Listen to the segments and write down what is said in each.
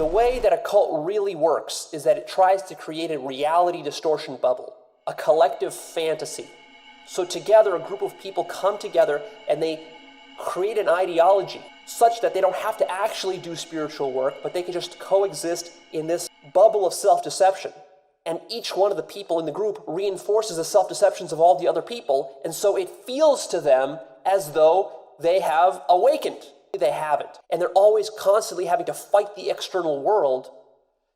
The way that a cult really works is that it tries to create a reality distortion bubble, a collective fantasy. So together, a group of people come together and they create an ideology such that they don't have to actually do spiritual work, but they can just coexist in this bubble of self-deception. And each one of the people in the group reinforces the self-deceptions of all the other people, and so it feels to them as though they have awakened. They haven't. And they're always constantly having to fight the external world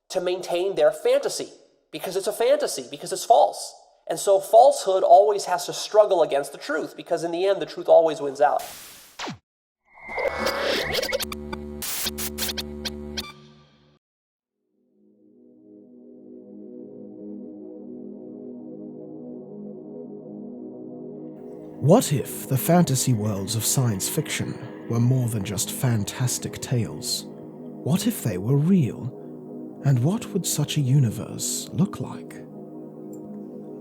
to maintain their fantasy, because it's a fantasy, because it's false. And so falsehood always has to struggle against the truth, because in the end, the truth always wins out. What if the fantasy worlds of science fiction were more than just fantastic tales? What if they were real? And what would such a universe look like?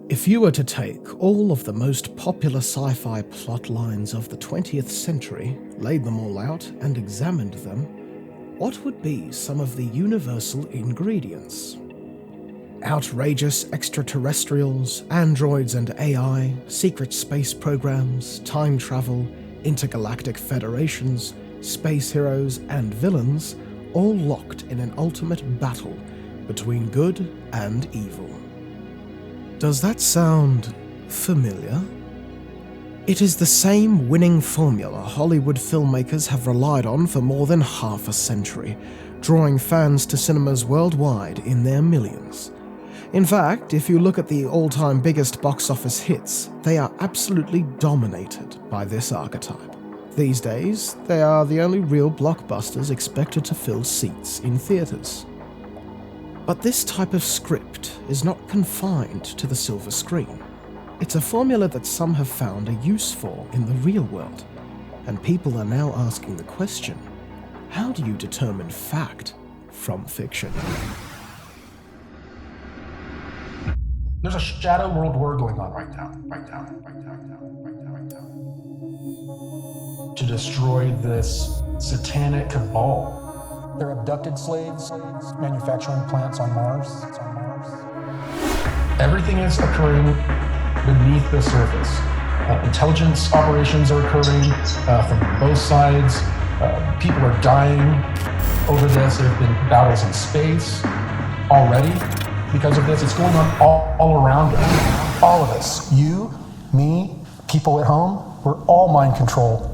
If you were to take all of the most popular sci-fi plot lines of the 20th century, laid them all out, and examined them, what would be some of the universal ingredients? Outrageous extraterrestrials, androids and AI, secret space programs, time travel, intergalactic federations, space heroes and villains, all locked in an ultimate battle between good and evil. Does that sound familiar? It is the same winning formula Hollywood filmmakers have relied on for more than half a century, drawing fans to cinemas worldwide in their millions. In fact, if you look at the all-time biggest box office hits, they are absolutely dominated by this archetype. These days, they are the only real blockbusters expected to fill seats in theaters. But this type of script is not confined to the silver screen. It's a formula that some have found a use for in the real world, and people are now asking the question, how do you determine fact from fiction? There's a shadow world war going on right now, to destroy this satanic cabal. They're abducted slaves, manufacturing plants on Mars. Everything is occurring beneath the surface. Intelligence operations are occurring from both sides. People are dying over this. There have been battles in space already. Because of this, it's going on all around us. All of us, you, me, people at home, we're all mind controlled.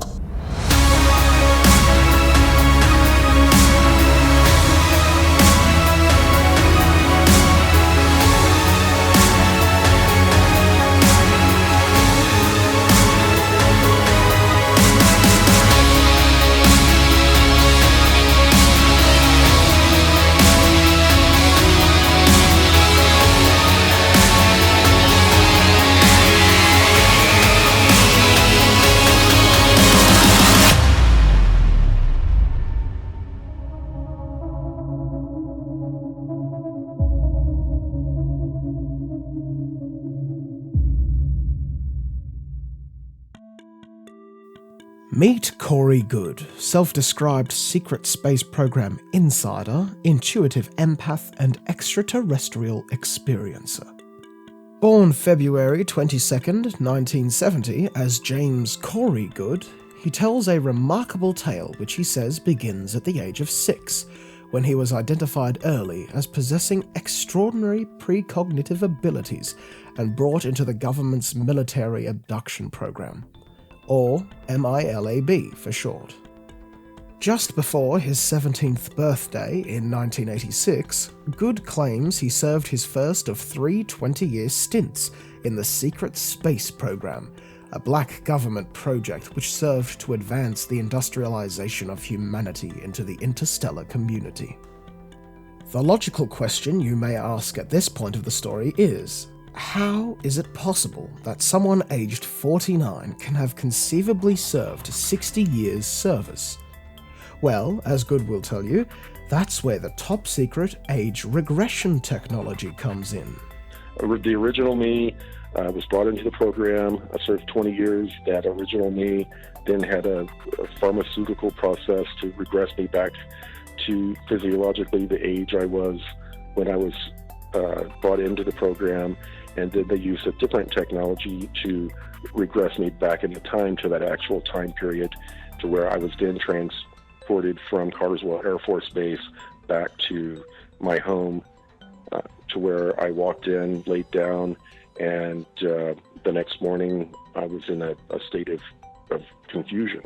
Meet Cory Goode, self-described secret space program insider, intuitive empath, and extraterrestrial experiencer. Born February 22nd, 1970, as James Corey Goode, he tells a remarkable tale which he says begins at the age of 6, when he was identified early as possessing extraordinary precognitive abilities and brought into the government's military abduction program, or MILAB for short. Just before his 17th birthday in 1986, Goode claims he served his first of 3 20-year stints in the secret space program, a black government project which served to advance the industrialization of humanity into the interstellar community. The logical question you may ask at this point of the story is, how is it possible that someone aged 49 can have conceivably served 60 years service? Well, as Goode will tell you, that's where the top secret age regression technology comes in. The original me was brought into the program. I served 20 years. That original me then had a pharmaceutical process to regress me back to physiologically the age I was when I was brought into the program, and then the use of different technology to regress me back into time to that actual time period, to where I was then transported from Carswell Air Force Base back to my home, to where I walked in, laid down, and the next morning I was in a state of confusion.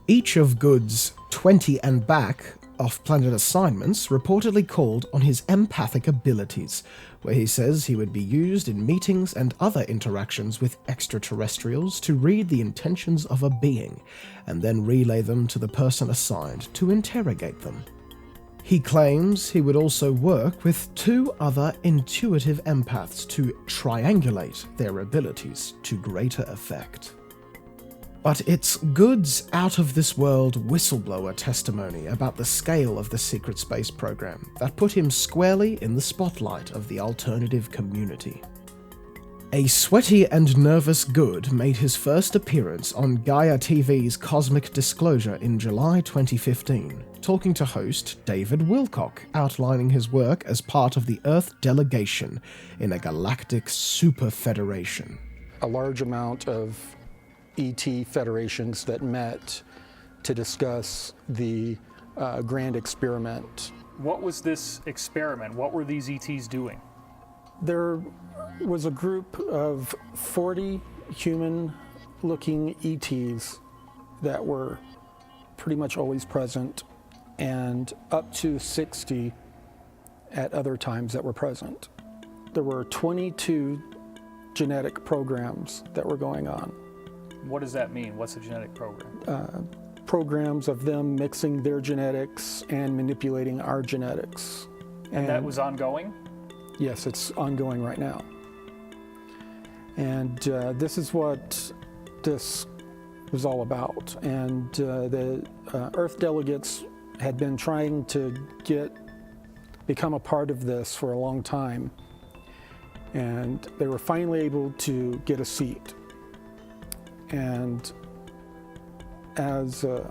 Each of Goode's 20 and back off-planet assignments reportedly called on his empathic abilities, where he says he would be used in meetings and other interactions with extraterrestrials to read the intentions of a being, and then relay them to the person assigned to interrogate them. He claims he would also work with 2 other intuitive empaths to triangulate their abilities to greater effect. But it's Goode's out-of-this-world whistleblower testimony about the scale of the secret space program that put him squarely in the spotlight of the alternative community. A sweaty and nervous Goode made his first appearance on Gaia TV's Cosmic Disclosure in July 2015, talking to host David Wilcock, outlining his work as part of the Earth delegation in a galactic super federation. A large amount of ET federations that met to discuss the grand experiment. What was this experiment? What were these ETs doing? There was a group of 40 human-looking ETs that were pretty much always present, and up to 60 at other times that were present. There were 22 genetic programs that were going on. What does that mean? What's a genetic program? Programs of them mixing their genetics and manipulating our genetics. And that was ongoing? Yes, it's ongoing right now. And this is what this was all about. And the Earth delegates had been trying to become a part of this for a long time. And they were finally able to get a seat. And as the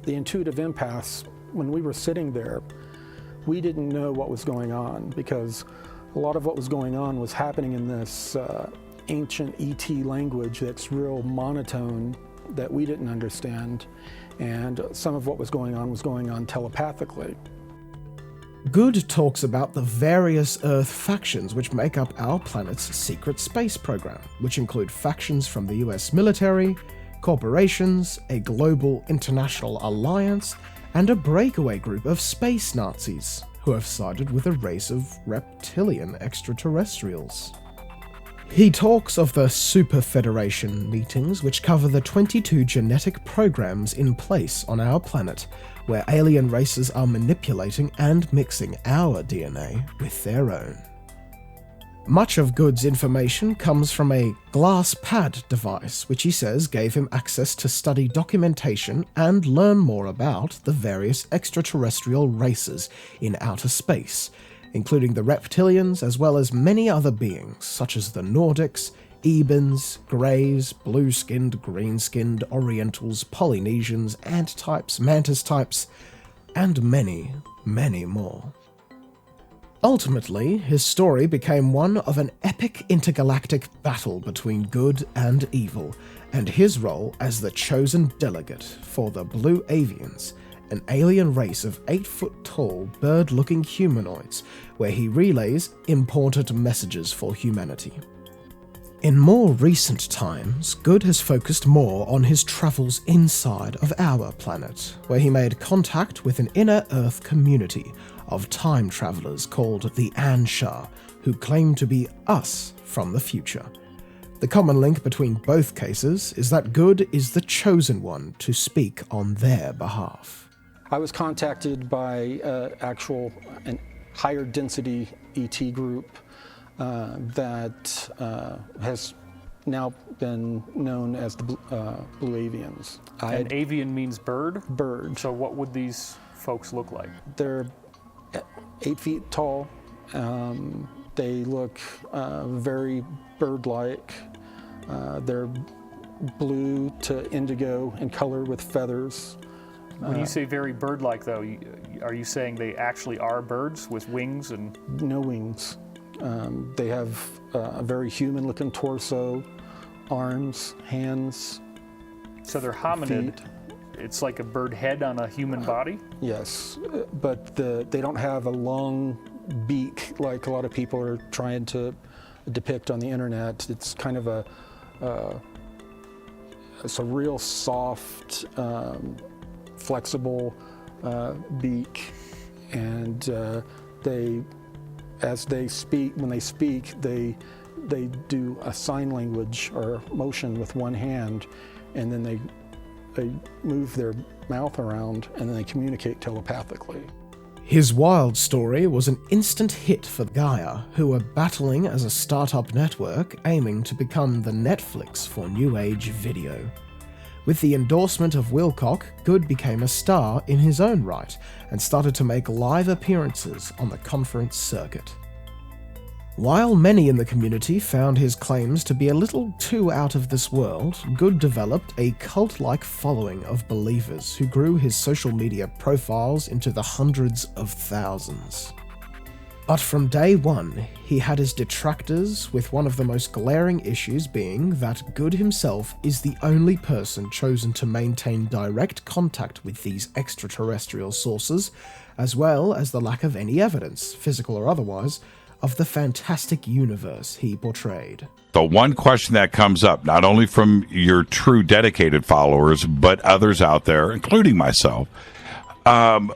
intuitive empaths, when we were sitting there, we didn't know what was going on, because a lot of what was going on was happening in this ancient ET language that's real monotone that we didn't understand, and some of what was going on telepathically. Goode talks about the various Earth factions which make up our planet's secret space program, which include factions from the US military, corporations, a global international alliance, and a breakaway group of space Nazis who have sided with a race of reptilian extraterrestrials. He talks of the Super Federation meetings, which cover the 22 genetic programs in place on our planet, where alien races are manipulating and mixing our DNA with their own. Much of Goode's information comes from a glass pad device, which he says gave him access to study documentation and learn more about the various extraterrestrial races in outer space, including the reptilians as well as many other beings such as the Nordics, Ebens, Greys, blue-skinned, green-skinned, Orientals, Polynesians, ant-types, mantis-types, and many, many more. Ultimately, his story became one of an epic intergalactic battle between good and evil, and his role as the chosen delegate for the Blue Avians, an alien race of 8-foot-tall, bird-looking humanoids, where he relays important messages for humanity. In more recent times, Goode has focused more on his travels inside of our planet, where he made contact with an inner Earth community of time travelers called the Ansha, who claim to be us from the future. The common link between both cases is that Goode is the chosen one to speak on their behalf. I was contacted by an higher density ET group that has now been known as the Blue Avians. And avian means bird? Bird. So what would these folks look like? They're 8 feet tall. They look very bird-like. They're blue to indigo in color with feathers. When you say very bird-like, though, are you saying they actually are birds with wings and... No wings. They have a very human-looking torso, arms, hands. So they're hominid. Feet. It's like a bird head on a human body? Yes, but they don't have a long beak like a lot of people are trying to depict on the internet. It's kind of it's a real soft, flexible beak, and when they speak, they do a sign language or motion with one hand, and then they move their mouth around, and then they communicate telepathically. His Wild story was an instant hit for Gaia, who were battling as a startup network aiming to become the Netflix for New Age video. With the endorsement of Wilcock, Goode became a star in his own right and started to make live appearances on the conference circuit. While many in the community found his claims to be a little too out of this world, Goode developed a cult-like following of believers who grew his social media profiles into the hundreds of thousands. But from day one, he had his detractors, with one of the most glaring issues being that Goode himself is the only person chosen to maintain direct contact with these extraterrestrial sources, as well as the lack of any evidence, physical or otherwise, of the fantastic universe he portrayed. The one question that comes up, not only from your true dedicated followers, but others out there, including myself,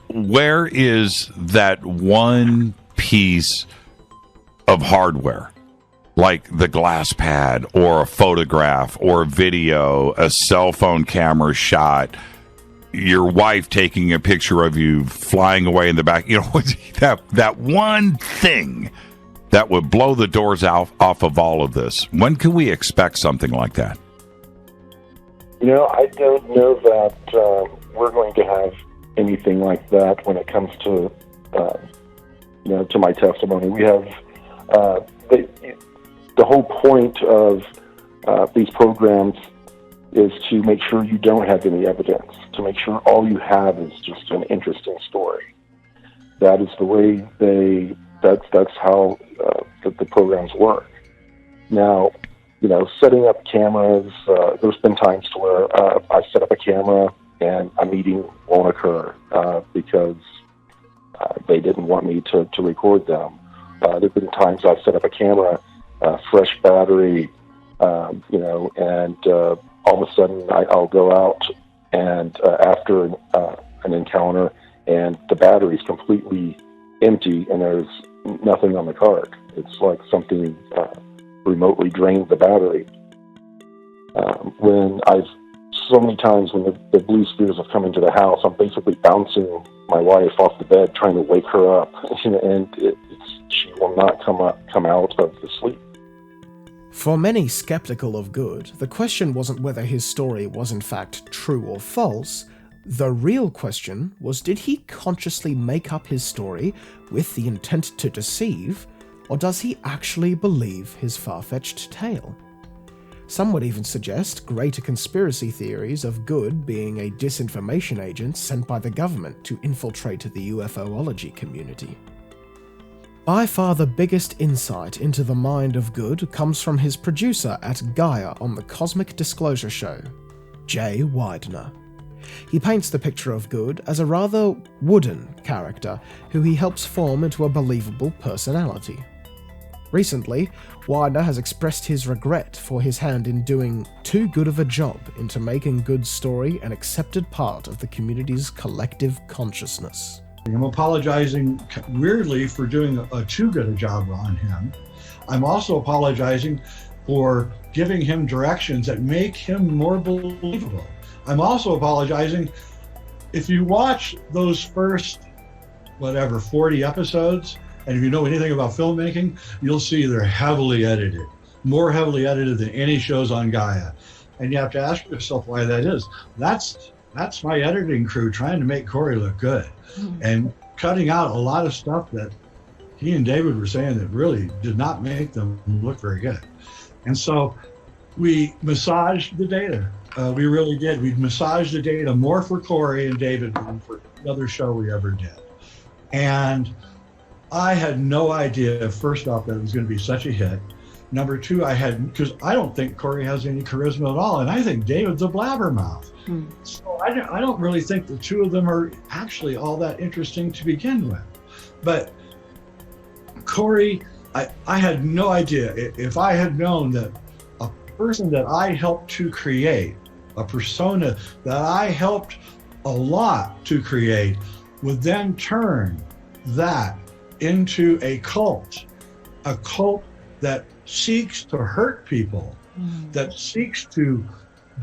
where is that one piece of hardware, like the glass pad or a photograph or a video, a cell phone camera shot, your wife taking a picture of you flying away in the back, that one thing that would blow the doors off of all of this? When can we expect something like that? I don't know that we're going to have anything like that when it comes to, to my testimony. We have the whole point of these programs is to make sure you don't have any evidence, to make sure all you have is just an interesting story. That is the way that's how the programs work. Now, setting up cameras, there's been times to where I set up a camera and a meeting won't occur because they didn't want me to record them. There have been times I've set up a camera, fresh battery, and all of a sudden I'll go out and after an encounter, and the battery's completely empty and there's nothing on the card. It's like something remotely drained the battery. So many times when the blue spheres have come into the house, I'm basically bouncing my wife off the bed, trying to wake her up, and she will not come out of the sleep. For many skeptical of Goode, the question wasn't whether his story was in fact true or false. The real question was, did he consciously make up his story with the intent to deceive, or does he actually believe his far-fetched tale? Some would even suggest greater conspiracy theories of Goode being a disinformation agent sent by the government to infiltrate the UFOlogy community. By far the biggest insight into the mind of Goode comes from his producer at Gaia on the Cosmic Disclosure Show, Jay Widener. He paints the picture of Goode as a rather wooden character who he helps form into a believable personality. Recently, Widener has expressed his regret for his hand in doing too good of a job into making Goode's story an accepted part of the community's collective consciousness. I'm apologizing weirdly for doing too good a job on him. I'm also apologizing for giving him directions that make him more believable. I'm also apologizing if you watch those first, 40 episodes, and if you know anything about filmmaking, you'll see they're heavily edited, more heavily edited than any shows on Gaia. And you have to ask yourself why that is. That's my editing crew trying to make Cory look good and cutting out a lot of stuff that he and David were saying that really did not make them look very good. And so we massaged the data We really did. We'd massaged the data more for Cory and David than for another show we ever did. And I had no idea, first off, that it was going to be such a hit. Number two, because I don't think Cory has any charisma at all, and I think David's a blabbermouth. So I don't really think the two of them are actually all that interesting to begin with. But Cory, I had no idea. If I had known that a person that I helped to create, a persona that I helped a lot to create, would then turn that into a cult that seeks to hurt people, that seeks to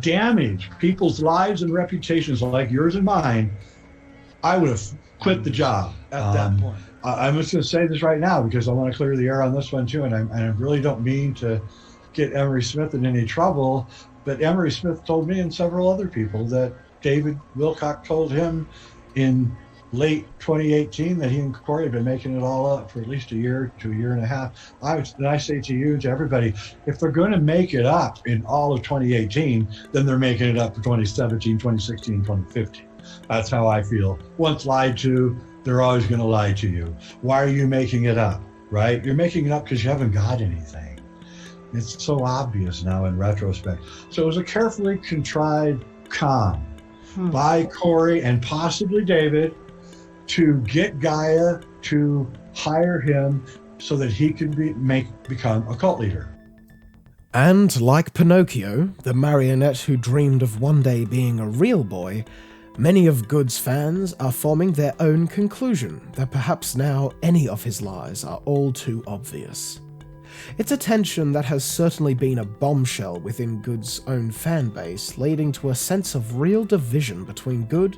damage people's lives and reputations like yours and mine, I would have quit the job at that point. I'm just going to say this right now because I want to clear the air on this one too, and I really don't mean to get Emery Smith in any trouble, but Emery Smith told me and several other people that David Wilcock told him in late 2018 that he and Cory had been making it all up for at least a year to a year and a half. I say to you, to everybody, if they're going to make it up in all of 2018, then they're making it up for 2017, 2016, 2015. That's how I feel. Once lied to, they're always going to lie to you. Why are you making it up, right? You're making it up because you haven't got anything. It's so obvious now in retrospect. So it was a carefully contrived con by Cory and possibly David to get Gaia to hire him so that he could become a cult leader. And like Pinocchio, the marionette who dreamed of one day being a real boy, many of Goode's fans are forming their own conclusion that perhaps now any of his lies are all too obvious. It's a tension that has certainly been a bombshell within Goode's own fan base, leading to a sense of real division between Goode,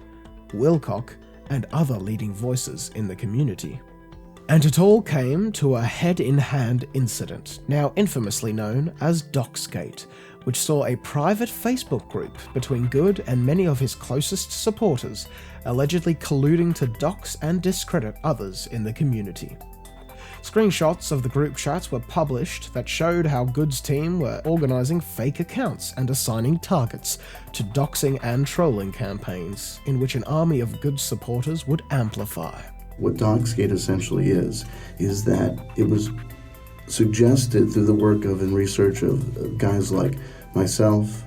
Wilcock, and other leading voices in the community. And it all came to a head-in-hand incident, now infamously known as Doxxgate, which saw a private Facebook group between Goode and many of his closest supporters allegedly colluding to dox and discredit others in the community. Screenshots of the group chats were published that showed how Goode's team were organising fake accounts and assigning targets to doxing and trolling campaigns, in which an army of Goode's supporters would amplify. What Doxxgate essentially is that it was suggested through the work of and research of guys like myself,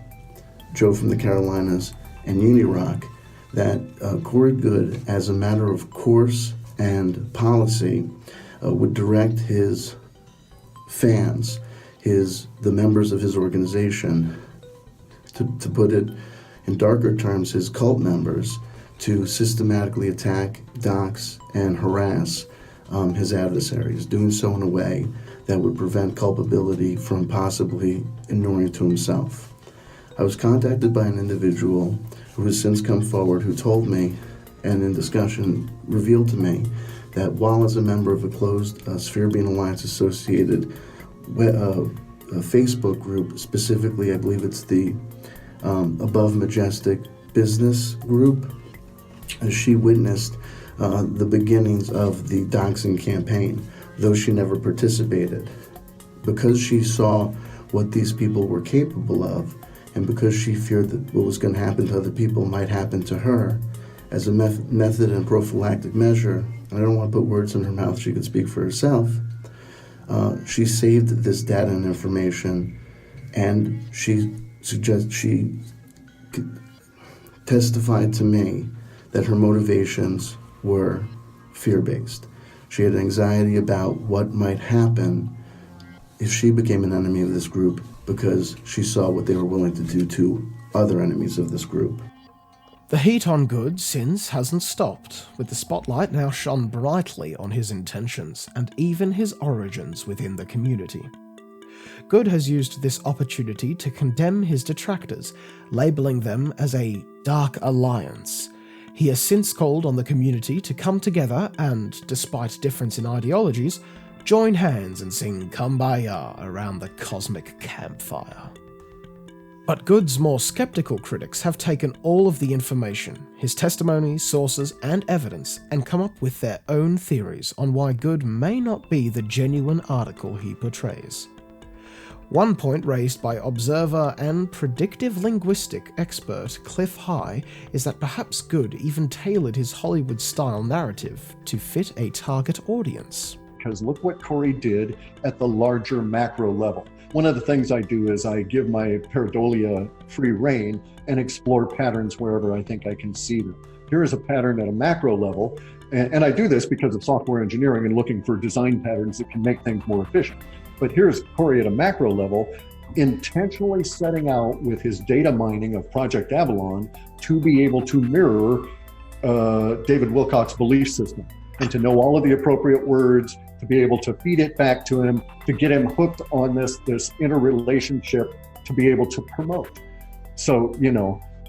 Joe from the Carolinas, and Unirock, that Cory Goode, as a matter of course and policy, would direct his fans, the members of his organization, to put it in darker terms, his cult members, to systematically attack, dox, and harass his adversaries, doing so in a way that would prevent culpability from possibly inuring to himself. I was contacted by an individual who has since come forward who told me, and in discussion revealed to me, that while as a member of a closed Sphere Being Alliance associated Facebook group, specifically I believe it's the Above Majestic Business Group, she witnessed the beginnings of the doxing campaign, though she never participated. Because she saw what these people were capable of, and because she feared that what was going to happen to other people might happen to her, as a method and prophylactic measure, and I don't want to put words in her mouth, she could speak for herself, she saved this data and information, and she testified to me that her motivations were fear-based. She had anxiety about what might happen if she became an enemy of this group because she saw what they were willing to do to other enemies of this group. The heat on Goode since hasn't stopped, with the spotlight now shone brightly on his intentions and even his origins within the community. Goode has used this opportunity to condemn his detractors, labeling them as a dark alliance. He has since called on the community to come together and, despite difference in ideologies, join hands and sing Kumbaya around the cosmic campfire. But Goode's more skeptical critics have taken all of the information, his testimony, sources, and evidence, and come up with their own theories on why Goode may not be the genuine article he portrays. One point raised by observer and predictive linguistic expert Cliff High is that perhaps Goode even tailored his Hollywood-style narrative to fit a target audience. Because look what Cory did at the larger macro level. One of the things I do is I give my pareidolia free rein and explore patterns wherever I think I can see them. Here is a pattern at a macro level, and I do this because of software engineering and looking for design patterns that can make things more efficient. But here's Cory at a macro level, intentionally setting out with his data mining of Project Avalon to be able to mirror David Wilcock's belief system and to know all of the appropriate words, to be able to feed it back to him, to get him hooked on this interrelationship to be able to promote. So,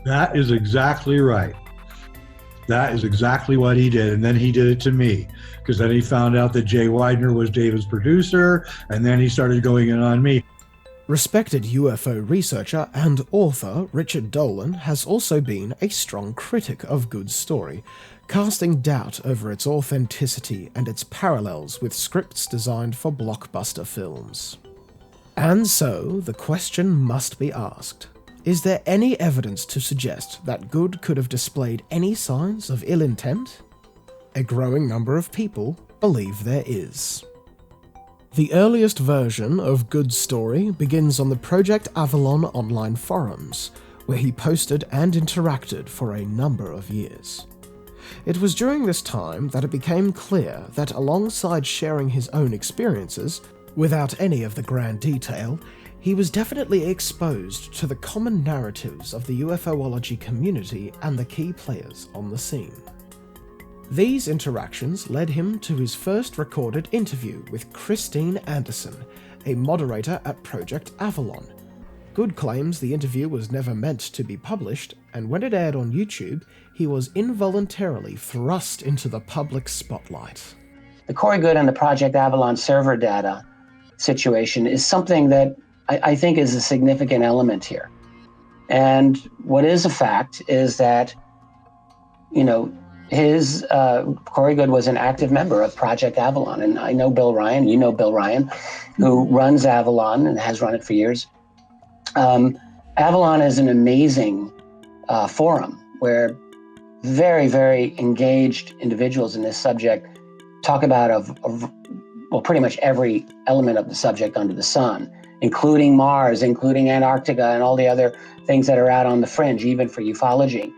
That is exactly right. That is exactly what he did. And then he did it to me, because then he found out that Jay Widener was David's producer, and then he started going in on me. Respected UFO researcher and author Richard Dolan has also been a strong critic of Goode's story, casting doubt over its authenticity and its parallels with scripts designed for blockbuster films. And so, the question must be asked. Is there any evidence to suggest that Goode could have displayed any signs of ill intent? A growing number of people believe there is. The earliest version of Goode's story begins on the Project Avalon online forums, where he posted and interacted for a number of years. It was during this time that it became clear that alongside sharing his own experiences, without any of the grand detail, he was definitely exposed to the common narratives of the UFOlogy community and the key players on the scene. These interactions led him to his first recorded interview with Christine Anderson, a moderator at Project Avalon. Goode claims the interview was never meant to be published, and when it aired on YouTube, he was involuntarily thrust into the public spotlight. The Cory Goode and the Project Avalon server data situation is something that I think is a significant element here. And what is a fact is that, Cory Goode was an active member of Project Avalon. And I know Bill Ryan, Bill Ryan, who runs Avalon and has run it for years. Avalon is an amazing forum where very, very engaged individuals in this subject talk about pretty much every element of the subject under the sun, including Mars, including Antarctica, and all the other things that are out on the fringe, even for ufology.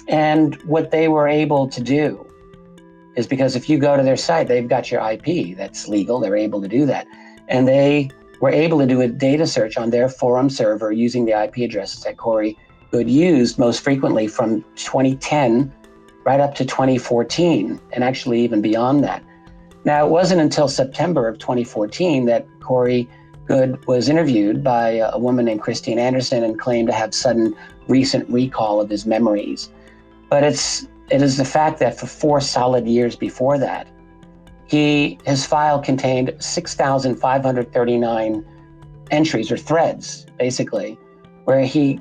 And what they were able to do is, because if you go to their site, they've got your IP, that's legal, they're able to do that. And they were able to do a data search on their forum server using the IP addresses that Cory Goode used most frequently from 2010 right up to 2014, and actually even beyond that. Now, it wasn't until September of 2014 that Cory Goode was interviewed by a woman named Christine Anderson and claimed to have sudden recent recall of his memories. But it is the fact that for 4 solid years before that, his file contained 6,539 entries or threads, basically, where he,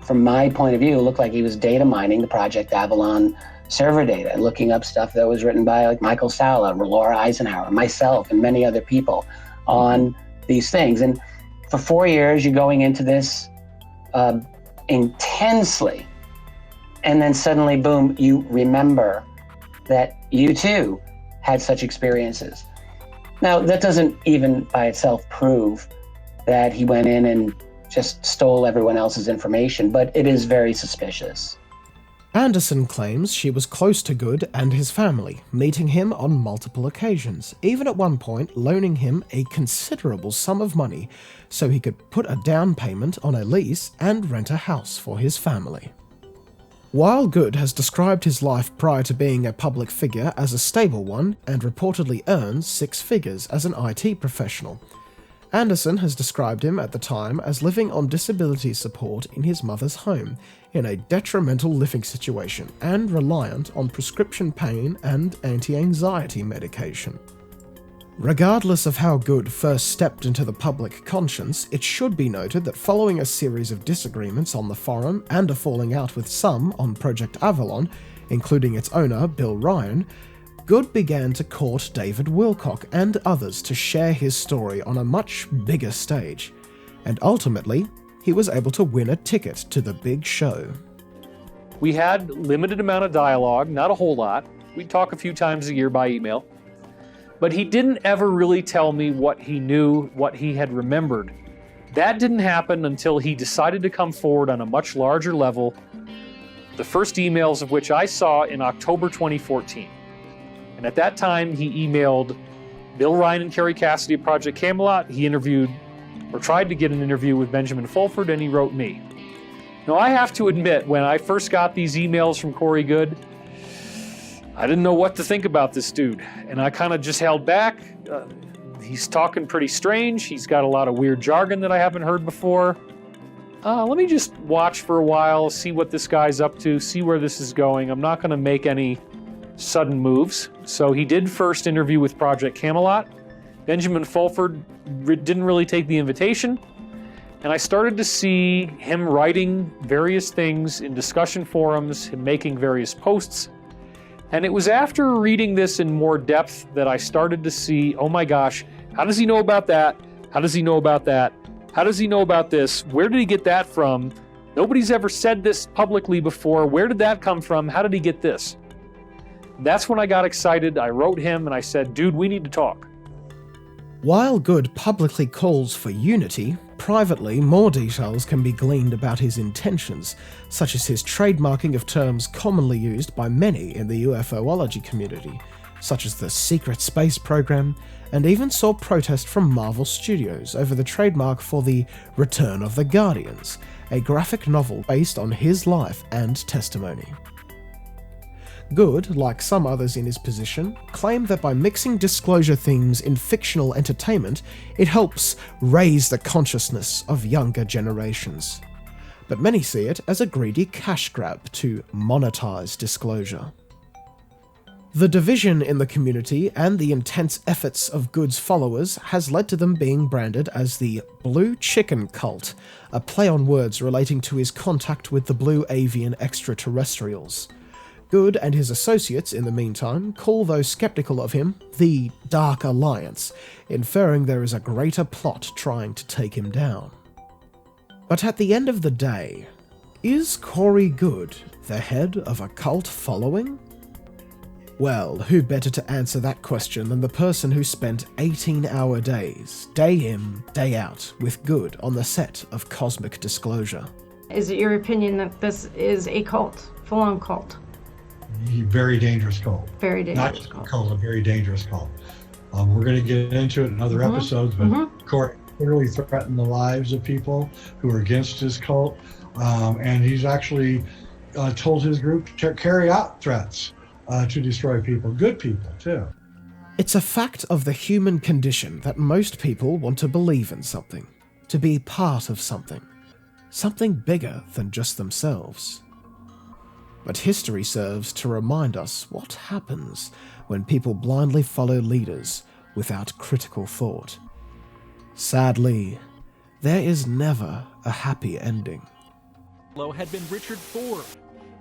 from my point of view, looked like he was data mining the Project Avalon server data and looking up stuff that was written by Michael Salla, Laura Eisenhower, myself, and many other people on these things. And for 4 years, you're going into this intensely, and then suddenly, boom, you remember that you too had such experiences. Now, that doesn't even by itself prove that he went in and just stole everyone else's information, but it is very suspicious. Anderson claims she was close to Goode and his family, meeting him on multiple occasions, even at one point loaning him a considerable sum of money so he could put a down payment on a lease and rent a house for his family. While Goode has described his life prior to being a public figure as a stable one and reportedly earns 6 figures as an IT professional, Anderson has described him at the time as living on disability support in his mother's home, in a detrimental living situation and reliant on prescription pain and anti-anxiety medication. Regardless of how Goode first stepped into the public conscience, it should be noted that following a series of disagreements on the forum and a falling out with some on Project Avalon, including its owner, Bill Ryan, Goode began to court David Wilcock and others to share his story on a much bigger stage, and ultimately, he was able to win a ticket to the big show. We had limited amount of dialogue, not a whole lot. We'd talk a few times a year by email. But he didn't ever really tell me what he knew, what he had remembered. That didn't happen until he decided to come forward on a much larger level, the first emails of which I saw in October 2014. And at that time, he emailed Bill Ryan and Carrie Cassidy at Project Camelot. He interviewed, or tried to get an interview with Benjamin Fulford, and he wrote me. Now, I have to admit, when I first got these emails from Cory Goode, I didn't know what to think about this dude, and I kind of just held back. He's talking pretty strange. He's got a lot of weird jargon that I haven't heard before. Let me just watch for a while, see what this guy's up to, see where this is going. I'm not going to make any sudden moves. So he did first interview with Project Camelot. Benjamin Fulford didn't really take the invitation. And I started to see him writing various things in discussion forums, him making various posts. And it was after reading this in more depth that I started to see, oh my gosh, how does he know about that? How does he know about that? How does he know about this? Where did he get that from? Nobody's ever said this publicly before. Where did that come from? How did he get this? That's when I got excited. I wrote him and I said, dude, we need to talk. While Goode publicly calls for unity, privately more details can be gleaned about his intentions, such as his trademarking of terms commonly used by many in the UFOlogy community, such as the secret space program, and even saw protest from Marvel Studios over the trademark for the Return of the Guardians, a graphic novel based on his life and testimony. Goode, like some others in his position, claimed that by mixing disclosure themes in fictional entertainment, it helps raise the consciousness of younger generations. But many see it as a greedy cash grab to monetize disclosure. The division in the community and the intense efforts of Goode's followers has led to them being branded as the Blue Chicken Cult, a play on words relating to his contact with the blue avian extraterrestrials. Goode and his associates, in the meantime, call those skeptical of him the Dark Alliance, inferring there is a greater plot trying to take him down. But at the end of the day, is Cory Goode the head of a cult following? Well, who better to answer that question than the person who spent 18-hour days, day in, day out, with Goode on the set of Cosmic Disclosure? Is it your opinion that this is a cult, full-on cult? Very dangerous cult. Very dangerous Not just a cult, a very dangerous cult. We're going to get into it in other episodes, but Cory clearly threatened the lives of people who are against his cult, and he's actually told his group to carry out threats to destroy people, good people too. It's a fact of the human condition that most people want to believe in something, to be part of something bigger than just themselves. But history serves to remind us what happens when people blindly follow leaders without critical thought. Sadly, there is never a happy ending. Had been Richard Ford.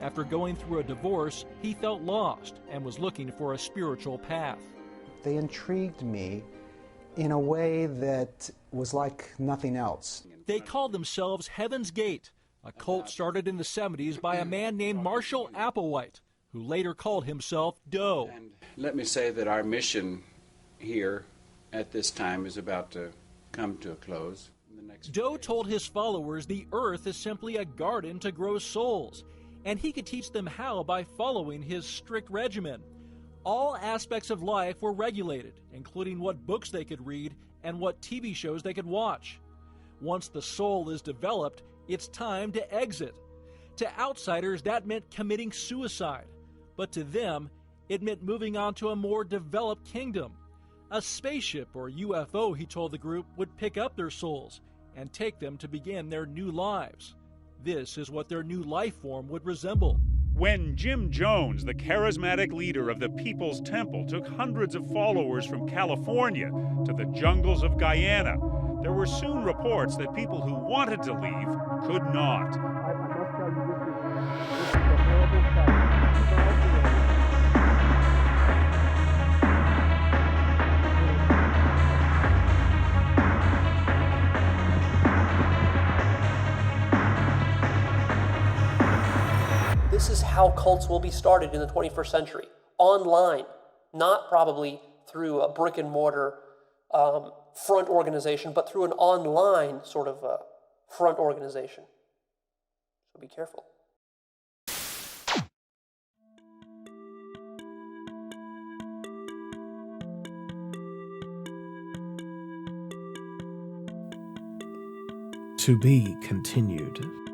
After going through a divorce, he felt lost and was looking for a spiritual path. They intrigued me in a way that was like nothing else. They called themselves Heaven's Gate, a cult started in the 70s by a man named Marshall Applewhite, who later called himself Doe. And let me say that our mission here at this time is about to come to a close. Doe told his followers the earth is simply a garden to grow souls, and he could teach them how by following his strict regimen. All aspects of life were regulated, including what books they could read and what TV shows they could watch. Once the soul is developed, it's time to exit. To outsiders, that meant committing suicide. But to them, it meant moving on to a more developed kingdom. A spaceship or UFO, he told the group, would pick up their souls and take them to begin their new lives. This is what their new life form would resemble. When Jim Jones, the charismatic leader of the People's Temple, took hundreds of followers from California to the jungles of Guyana, there were soon reports that people who wanted to leave could not. This is how cults will be started in the 21st century. Online, not probably through a brick and mortar front organization, but through an online sort of front organization. So be careful. To be continued.